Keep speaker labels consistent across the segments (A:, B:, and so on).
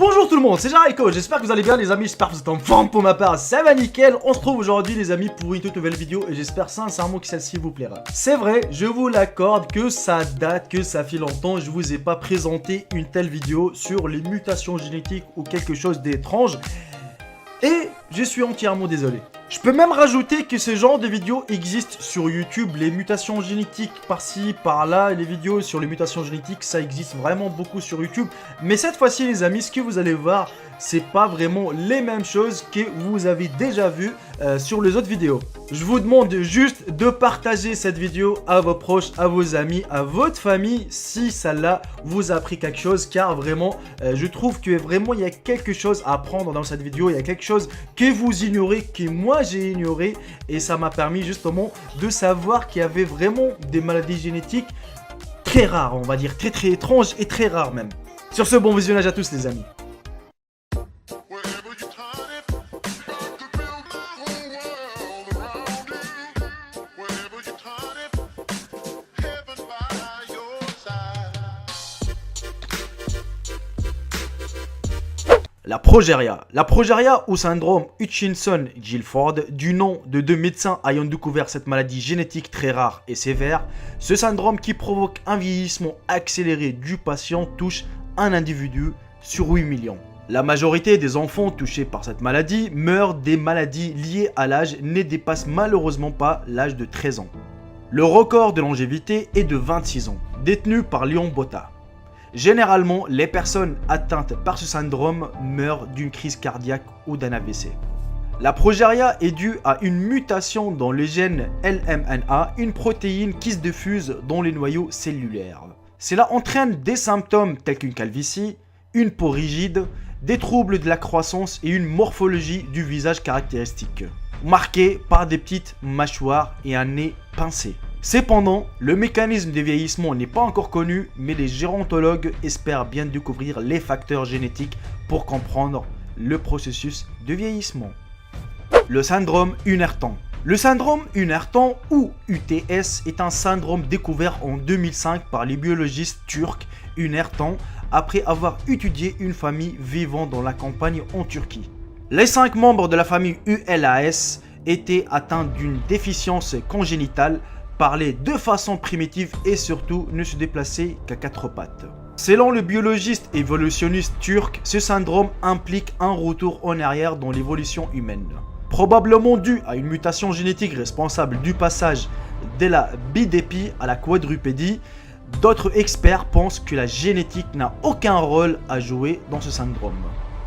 A: Bonjour tout le monde, c'est Jericho, j'espère que vous allez bien les amis, j'espère que vous êtes en forme pour ma part, ça va nickel. On se retrouve aujourd'hui les amis pour une toute nouvelle vidéo et j'espère sincèrement que celle-ci vous plaira. C'est vrai, je vous l'accorde que ça date, que ça fait longtemps, je vous ai pas présenté une telle vidéo sur les mutations génétiques ou quelque chose d'étrange. Et je suis entièrement désolé. Je peux même rajouter que ce genre de vidéos existent sur YouTube. Les mutations génétiques par-ci, par-là, les vidéos sur les mutations génétiques, ça existe vraiment beaucoup sur YouTube. Mais cette fois-ci les amis, ce que vous allez voir, c'est pas vraiment les mêmes choses que vous avez déjà vu sur les autres vidéos. Je vous demande juste de partager cette vidéo à vos proches, à vos amis, à votre famille si celle-là vous a appris quelque chose, car vraiment je trouve que vraiment il y a quelque chose à apprendre dans cette vidéo, il y a quelque chose que vous ignorez, que moi j'ai ignoré, et ça m'a permis justement de savoir qu'il y avait vraiment des maladies génétiques très rares, on va dire très étranges et très rares même. Sur ce, bon visionnage à tous les amis. La progéria ou syndrome Hutchinson-Gilford, du nom de deux médecins ayant découvert cette maladie génétique très rare et sévère, ce syndrome qui provoque un vieillissement accéléré du patient touche un individu sur 8 millions. La majorité des enfants touchés par cette maladie meurent des maladies liées à l'âge ne dépassent malheureusement pas l'âge de 13 ans. Le record de longévité est de 26 ans, détenu par Léon Botta. Généralement, les personnes atteintes par ce syndrome meurent d'une crise cardiaque ou d'un AVC. La progéria est due à une mutation dans le gène LMNA, une protéine qui se diffuse dans les noyaux cellulaires. Cela entraîne des symptômes tels qu'une calvitie, une peau rigide, des troubles de la croissance et une morphologie du visage caractéristique, marquée par des petites mâchoires et un nez pincé. Cependant, le mécanisme de vieillissement n'est pas encore connu, mais les gérontologues espèrent bien découvrir les facteurs génétiques pour comprendre le processus de vieillissement. Le syndrome Unnerton. Le syndrome Unnerton ou UTS est un syndrome découvert en 2005 par les biologistes turcs Unnerton après avoir étudié une famille vivant dans la campagne en Turquie. Les 5 membres de la famille ULAS étaient atteints d'une déficience congénitale, parlaient de façon primitive et surtout ne se déplaçaient qu'à 4 pattes. Selon le biologiste évolutionniste turc, ce syndrome implique un retour en arrière dans l'évolution humaine. Probablement dû à une mutation génétique responsable du passage de la bidépie à la quadrupédie, d'autres experts pensent que la génétique n'a aucun rôle à jouer dans ce syndrome.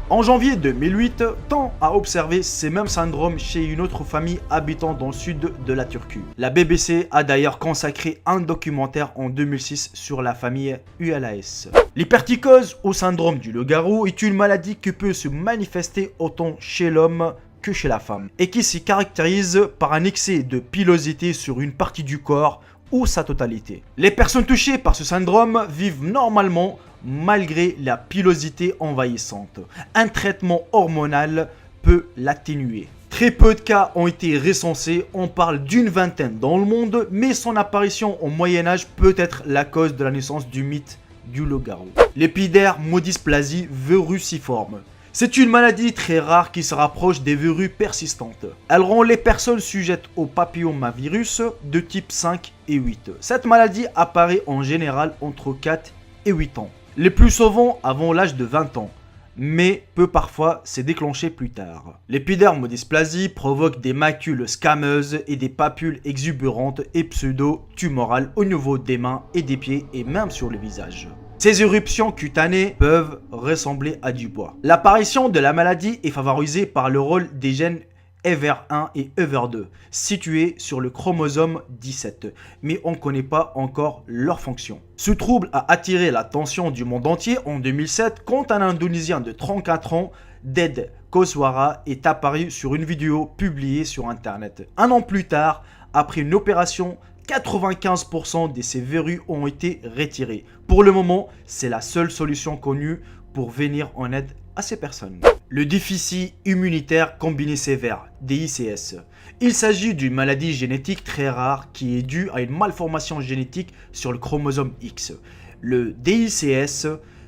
A: En janvier 2008, Tan a observé ces mêmes syndromes chez une autre famille habitant dans le sud de la Turquie. La BBC a d'ailleurs consacré un documentaire en 2006 sur la famille ULAS. L'hypertrichose ou syndrome du loup-garou est une maladie qui peut se manifester autant chez l'homme que chez la femme et qui se caractérise par un excès de pilosité sur une partie du corps ou sa totalité. Les personnes touchées par ce syndrome vivent normalement malgré la pilosité envahissante. Un traitement hormonal peut l'atténuer. Très peu de cas ont été recensés, on parle d'une vingtaine dans le monde, mais son apparition au Moyen-Âge peut être la cause de la naissance du mythe du loup-garou. L'épidermodysplasie viruciforme. C'est une maladie très rare qui se rapproche des verrues persistantes. Elle rend les personnes sujettes au papillomavirus de type 5 et 8. Cette maladie apparaît en général entre 4 et 8 ans. Les plus souvent avant l'âge de 20 ans, mais peut parfois se déclencher plus tard. L'épidermodysplasie provoque des macules squameuses et des papules exubérantes et pseudo-tumorales au niveau des mains et des pieds et même sur le visage. Ces éruptions cutanées peuvent ressembler à du bois. L'apparition de la maladie est favorisée par le rôle des gènes EVER1 et EVER2, situés sur le chromosome 17, mais on ne connaît pas encore leur fonction. Ce trouble a attiré l'attention du monde entier en 2007 quand un Indonésien de 34 ans, Ded Koswara, est apparu sur une vidéo publiée sur internet. Un an plus tard, après une opération, 95% de ces verrues ont été retirées. Pour le moment, c'est la seule solution connue pour venir en aide à ces personnes. Le déficit immunitaire combiné sévère, DICS. Il s'agit d'une maladie génétique très rare qui est due à une malformation génétique sur le chromosome X. Le DICS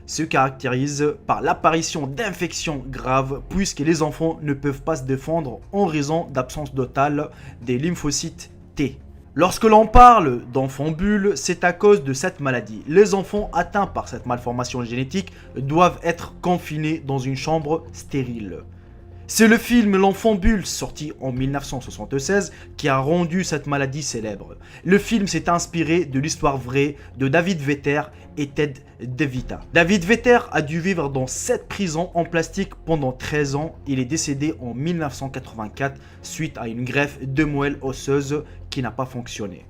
A: se caractérise par l'apparition d'infections graves puisque les enfants ne peuvent pas se défendre en raison d'absence totale des lymphocytes T. Lorsque l'on parle d'enfants bulles, c'est à cause de cette maladie. Les enfants atteints par cette malformation génétique doivent être confinés dans une chambre stérile. C'est le film L'Enfant Bulle, sorti en 1976, qui a rendu cette maladie célèbre. Le film s'est inspiré de l'histoire vraie de David Vetter et Ted DeVita. David Vetter a dû vivre dans 7 prisons en plastique pendant 13 ans. Il est décédé en 1984 suite à une greffe de moelle osseuse qui n'a pas fonctionné.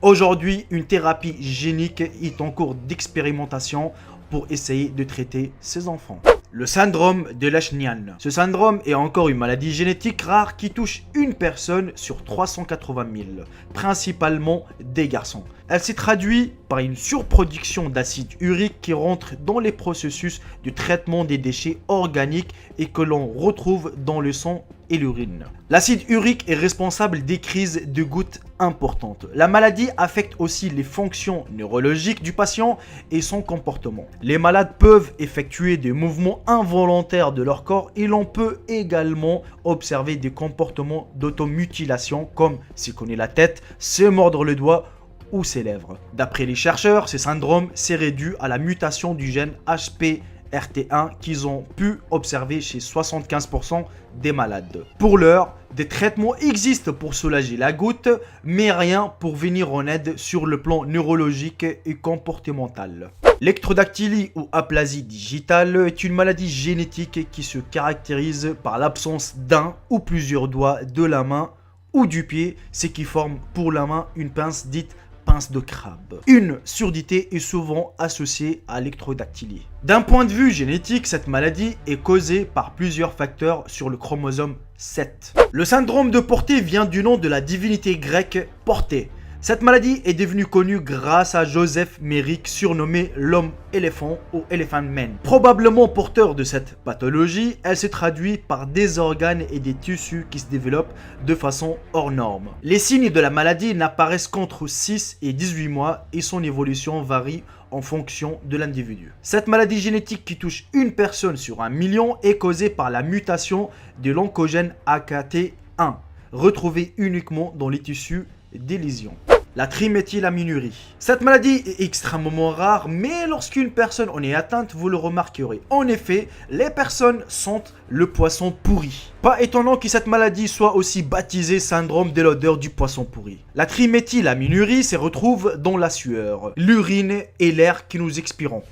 A: Aujourd'hui, une thérapie génique est en cours d'expérimentation pour essayer de traiter ces enfants. Le syndrome de Leschnian. Ce syndrome est encore une maladie génétique rare qui touche une personne sur 380 000, principalement des garçons. Elle s'est traduite par une surproduction d'acide urique qui rentre dans les processus de traitement des déchets organiques et que l'on retrouve dans le sang et l'urine. L'acide urique est responsable des crises de gouttes importantes. La maladie affecte aussi les fonctions neurologiques du patient et son comportement. Les malades peuvent effectuer des mouvements involontaires de leur corps et l'on peut également observer des comportements d'automutilation comme se cogner la tête, se mordre le doigt ou ses lèvres. D'après les chercheurs, ce syndrome serait dû à la mutation du gène HPRT1 qu'ils ont pu observer chez 75% des malades. Pour l'heure, des traitements existent pour soulager la goutte, mais rien pour venir en aide sur le plan neurologique et comportemental. L'ectrodactylie ou aplasie digitale est une maladie génétique qui se caractérise par l'absence d'un ou plusieurs doigts de la main ou du pied, ce qui forme pour la main une pince dite pince de crabe. Une surdité est souvent associée à l'ectrodactylie. D'un point de vue génétique, cette maladie est causée par plusieurs facteurs sur le chromosome 7. Le syndrome de Porté vient du nom de la divinité grecque Porté. Cette maladie est devenue connue grâce à Joseph Merrick, surnommé l'homme-éléphant ou Elephant Man. Probablement porteur de cette pathologie, elle se traduit par des organes et des tissus qui se développent de façon hors norme. Les signes de la maladie n'apparaissent qu'entre 6 et 18 mois et son évolution varie en fonction de l'individu. Cette maladie génétique qui touche une personne sur 1 million est causée par la mutation de l'oncogène AKT1, retrouvé uniquement dans les tissus des lésions. La triméthylaminurie. Cette maladie est extrêmement rare, mais lorsqu'une personne en est atteinte, vous le remarquerez. En effet, les personnes sentent le poisson pourri. Pas étonnant que cette maladie soit aussi baptisée syndrome de l'odeur du poisson pourri. La triméthylaminurie se retrouve dans la sueur, l'urine et l'air que nous expirons.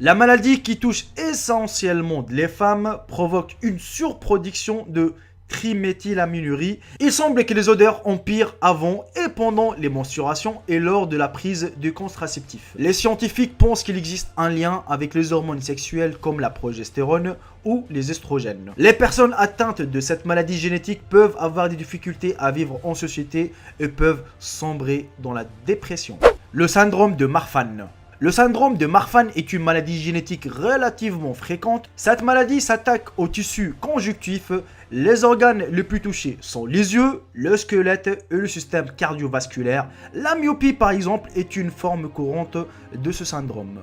A: La maladie qui touche essentiellement les femmes provoque une surproduction de triméthylaminurie. Il semble que les odeurs empirent avant et pendant les mensurations et lors de la prise de contraceptifs. Les scientifiques pensent qu'il existe un lien avec les hormones sexuelles comme la progestérone ou les estrogènes. Les personnes atteintes de cette maladie génétique peuvent avoir des difficultés à vivre en société et peuvent sombrer dans la dépression. Le syndrome de Marfan. Le syndrome de Marfan est une maladie génétique relativement fréquente. Cette maladie s'attaque au tissu conjonctif. Les organes les plus touchés sont les yeux, le squelette et le système cardiovasculaire. La myopie par exemple est une forme courante de ce syndrome.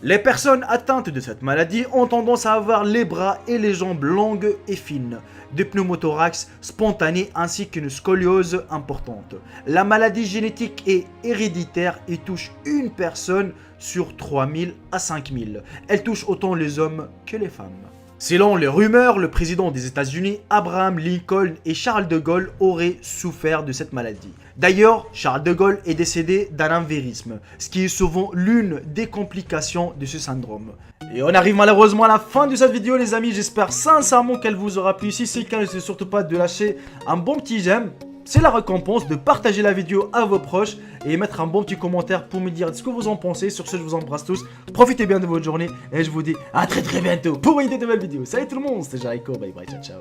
A: Les personnes atteintes de cette maladie ont tendance à avoir les bras et les jambes longues et fines, des pneumothorax spontanés ainsi qu'une scoliose importante. La maladie génétique est héréditaire et touche une personne sur 3000 à 5000. Elle touche autant les hommes que les femmes. Selon les rumeurs, le président des États-Unis, Abraham Lincoln et Charles de Gaulle auraient souffert de cette maladie. D'ailleurs, Charles de Gaulle est décédé d'un anévrisme, ce qui est souvent l'une des complications de ce syndrome. Et on arrive malheureusement à la fin de cette vidéo les amis, j'espère sincèrement qu'elle vous aura plu. Si c'est le cas, n'hésitez surtout pas de lâcher un bon petit j'aime. C'est la récompense, de partager la vidéo à vos proches et mettre un bon petit commentaire pour me dire ce que vous en pensez. Sur ce, je vous embrasse tous, profitez bien de votre journée et je vous dis à très bientôt pour une nouvelle vidéo. Salut tout le monde, c'était Jericho, bye bye, ciao ciao.